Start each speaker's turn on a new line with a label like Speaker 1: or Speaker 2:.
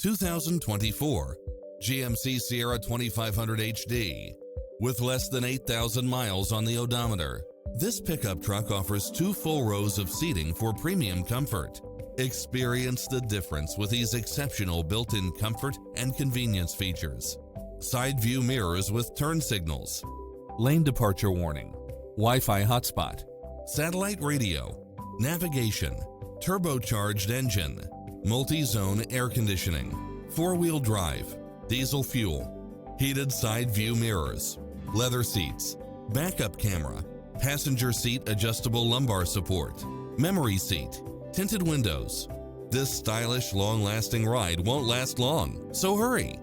Speaker 1: 2024 GMC Sierra 2500HD. With less than 8,000 miles on the odometer, this pickup truck offers 2 full rows of seating for premium comfort. Experience the difference with these exceptional built-in comfort and convenience features. Side view mirrors with turn signals, lane departure warning, Wi-Fi hotspot, satellite radio, navigation, turbocharged engine, multi-zone air conditioning, 4-wheel drive, diesel fuel, heated side view mirrors, leather seats, backup camera, passenger seat adjustable lumbar support, memory seat, tinted windows. This stylish, long-lasting ride won't last long, so hurry!